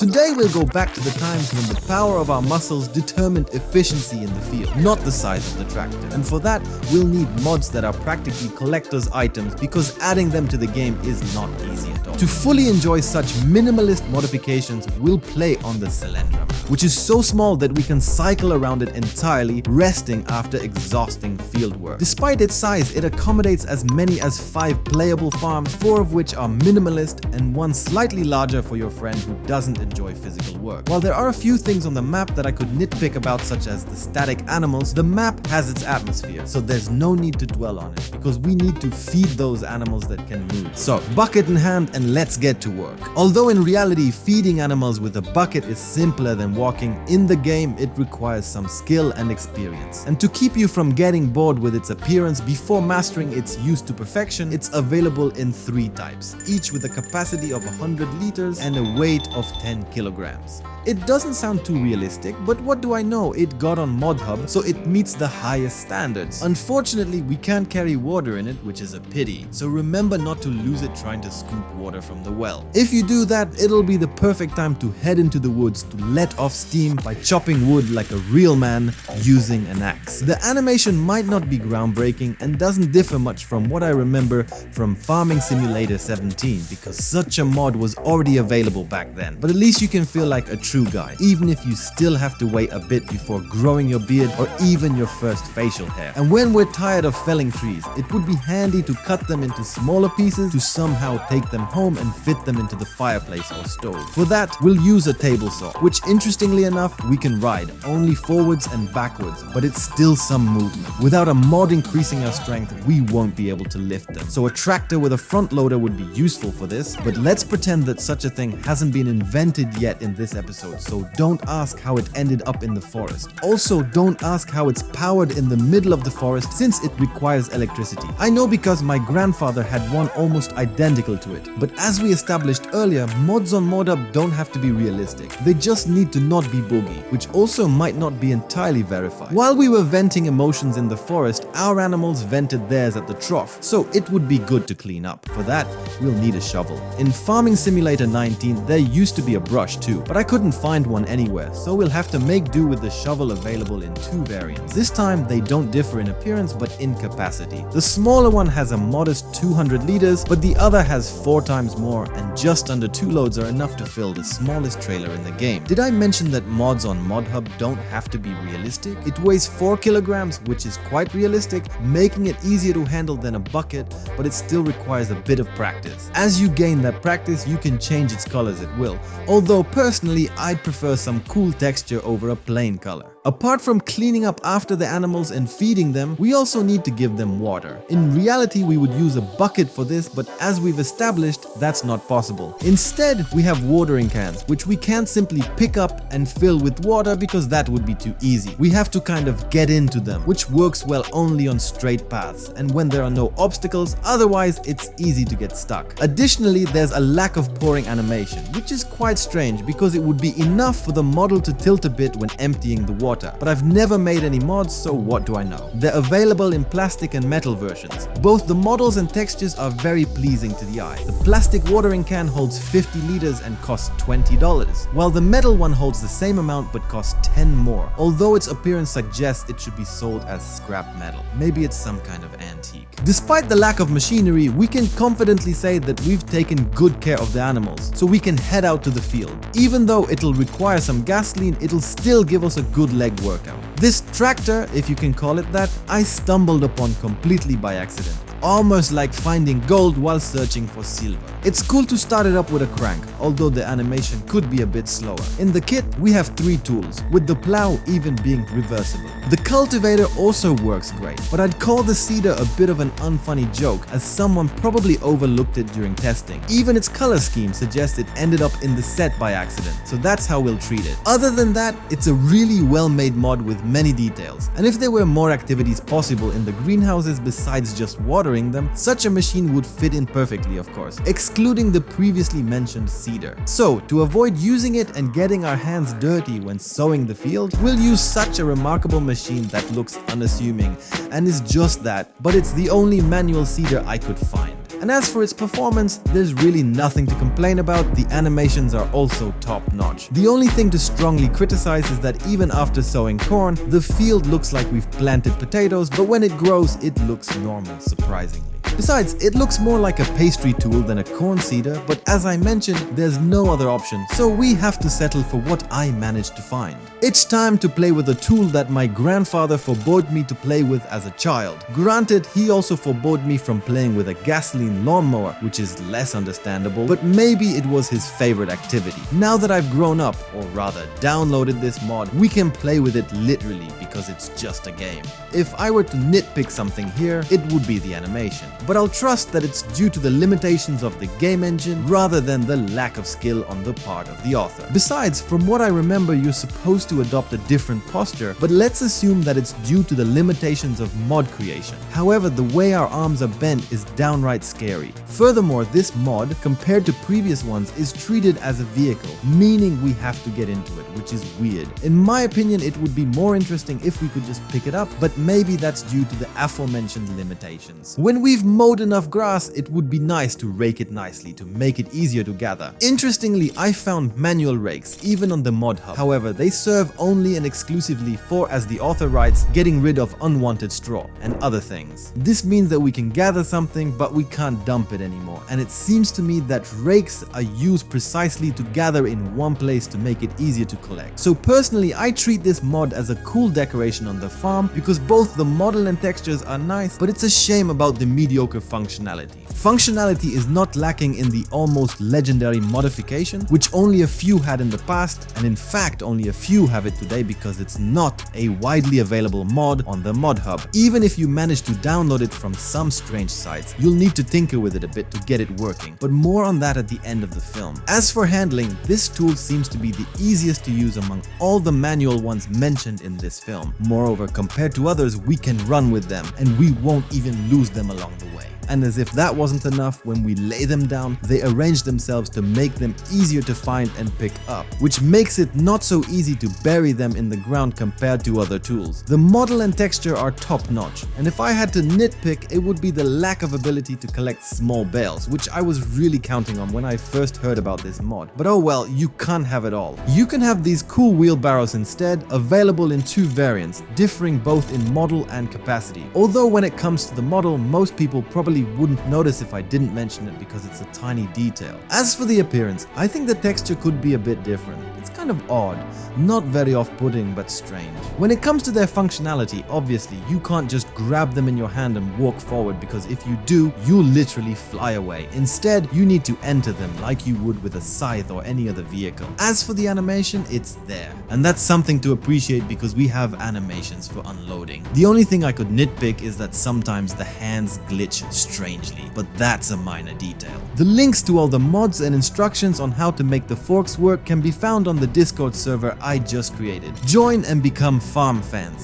Today we'll go back to the times when the power of our muscles determined efficiency in the field, not the size of the tractor. And for that, we'll need mods that are practically collector's items because adding them to the game is not easy at all. To fully enjoy such minimalist modifications, we'll play on the Cylindra, which is so small that we can cycle around it entirely, resting after exhausting field work. Despite its size, it accommodates as many as 5 playable farms, 4 of which are minimalist and 1 slightly larger for your friend who doesn't enjoy physical work. While there are a few things on the map that I could nitpick about, such as the static animals, the map has its atmosphere, so there's no need to dwell on it because we need to feed those animals that can move. So, bucket in hand and let's get to work. Although in reality, feeding animals with a bucket is simpler than walking, in the game it requires some skill and experience. And to keep you from getting bored with its appearance before mastering its use to perfection, it's available in 3 types, each with a capacity of 100 liters and a weight of 10 kilograms. It doesn't sound too realistic, but what do I know, it got on ModHub, so it meets the highest standards. Unfortunately, we can't carry water in it, which is a pity, so remember not to lose it trying to scoop water from the well. If you do that, it'll be the perfect time to head into the woods to let off steam by chopping wood like a real man using an axe. The animation might not be groundbreaking and doesn't differ much from what I remember from Farming Simulator 17, because such a mod was already available back then, but at least you can feel like a true guy, even if you still have to wait a bit before growing your beard or even your first facial hair. And when we're tired of felling trees, it would be handy to cut them into smaller pieces to somehow take them home and fit them into the fireplace or stove. For that, we'll use a table saw, which interestingly enough, we can ride only forwards and backwards, but it's still some movement. Without a mod increasing our strength, we won't be able to lift them. So a tractor with a front loader would be useful for this, but let's pretend that such a thing hasn't been invented yet in this episode. So don't ask how it ended up in the forest. Also, don't ask how it's powered in the middle of the forest since it requires electricity. I know because my grandfather had one almost identical to it. But as we established earlier, mods on ModHub don't have to be realistic. They just need to not be boogie, which also might not be entirely verified. While we were venting emotions in the forest, our animals vented theirs at the trough, so it would be good to clean up. For that, we'll need a shovel. In Farming Simulator 19, there used to be a brush too, but I couldn't find one anywhere, so we'll have to make do with the shovel available in 2 variants. This time they don't differ in appearance but in capacity. The smaller one has a modest 200 liters, but the other has 4 times more, and just under 2 loads are enough to fill the smallest trailer in the game. Did I mention that mods on ModHub don't have to be realistic? It weighs 4 kilograms, which is quite realistic, making it easier to handle than a bucket, but it still requires a bit of practice. As you gain that practice, you can change its colors at will, although personally I'd prefer some cool texture over a plain color. Apart from cleaning up after the animals and feeding them, we also need to give them water. In reality, we would use a bucket for this, but as we've established, that's not possible. Instead, we have watering cans, which we can't simply pick up and fill with water because that would be too easy. We have to kind of get into them, which works well only on straight paths and when there are no obstacles, otherwise it's easy to get stuck. Additionally, there's a lack of pouring animation, which is quite strange because it would be enough for the model to tilt a bit when emptying the water. But I've never made any mods, so what do I know? They're available in plastic and metal versions. Both the models and textures are very pleasing to the eye. The plastic watering can holds 50 liters and costs $20, while the metal one holds the same amount but costs 10 more, although its appearance suggests it should be sold as scrap metal. Maybe it's some kind of antique. Despite the lack of machinery, we can confidently say that we've taken good care of the animals, so we can head out to the field. Even though it'll require some gasoline, it'll still give us a good leg workout. This tractor, if you can call it that, I stumbled upon completely by accident. Almost like finding gold while searching for silver. It's cool to start it up with a crank, although the animation could be a bit slower. In the kit, we have 3 tools, with the plow even being reversible. The cultivator also works great, but I'd call the seeder a bit of an unfunny joke, as someone probably overlooked it during testing. Even its color scheme suggests it ended up in the set by accident, so that's how we'll treat it. Other than that, it's a really well-made mod with many details, and if there were more activities possible in the greenhouses besides just watering them, such a machine would fit in perfectly, of course, excluding the previously mentioned seeder. So, to avoid using it and getting our hands dirty when sowing the field, we'll use such a remarkable machine that looks unassuming and is just that, but it's the only manual seeder I could find. And as for its performance, there's really nothing to complain about. The animations are also top-notch. The only thing to strongly criticize is that even after sowing corn, the field looks like we've planted potatoes, but when it grows, it looks normal, surprisingly. Besides, it looks more like a pastry tool than a corn seeder, but as I mentioned, there's no other option, so we have to settle for what I managed to find. It's time to play with a tool that my grandfather forbade me to play with as a child. Granted, he also forbade me from playing with a gasoline lawnmower, which is less understandable, but maybe it was his favorite activity. Now that I've grown up, or rather downloaded this mod, we can play with it literally because it's just a game. If I were to nitpick something here, it would be the animation. But I'll trust that it's due to the limitations of the game engine rather than the lack of skill on the part of the author. Besides, from what I remember, you're supposed to adopt a different posture, but let's assume that it's due to the limitations of mod creation. However, the way our arms are bent is downright scary. Furthermore, this mod, compared to previous ones, is treated as a vehicle, meaning we have to get into it, which is weird. In my opinion, it would be more interesting if we could just pick it up, but maybe that's due to the aforementioned limitations. When we've mowed enough grass, it would be nice to rake it nicely to make it easier to gather. Interestingly, I found manual rakes even on the mod hub. However, they serve only and exclusively for, as the author writes, getting rid of unwanted straw and other things. This means that we can gather something, but we can't dump it anymore, and it seems to me that rakes are used precisely to gather in one place to make it easier to collect. So personally, I treat this mod as a cool decoration on the farm because both the model and textures are nice, but it's a shame about the mediocre functionality. Functionality is not lacking in the almost legendary modification, which only a few had in the past, and in fact only a few have it today because it's not a widely available mod on the mod hub. Even if you manage to download it from some strange sites, you'll need to tinker with it a bit to get it working, but more on that at the end of the film. As for handling, this tool seems to be the easiest to use among all the manual ones mentioned in this film. Moreover, compared to others, we can run with them and we won't even lose them along the way. And as if that wasn't enough, when we lay them down, they arrange themselves to make them easier to find and pick up, which makes it not so easy to bury them in the ground compared to other tools. The model and texture are top notch, and if I had to nitpick, it would be the lack of ability to collect small bales, which I was really counting on when I first heard about this mod. But oh well, you can't have it all. You can have these cool wheelbarrows instead, available in two variants, differing both in model and capacity. Although when it comes to the model, most people probably wouldn't notice if I didn't mention it because it's a tiny detail. As for the appearance, I think the texture could be a bit different. It's kind of odd, not very off-putting but strange. When it comes to their functionality, obviously you can't just grab them in your hand and walk forward because if you do, you'll literally fly away. Instead, you need to enter them like you would with a scythe or any other vehicle. As for the animation, it's there, and that's something to appreciate because we have animations for unloading. The only thing I could nitpick is that sometimes the hands glitch strangely, but that's a minor detail. The links to all the mods and instructions on how to make the forks work can be found on the Discord server I just created. Join and become farm fans.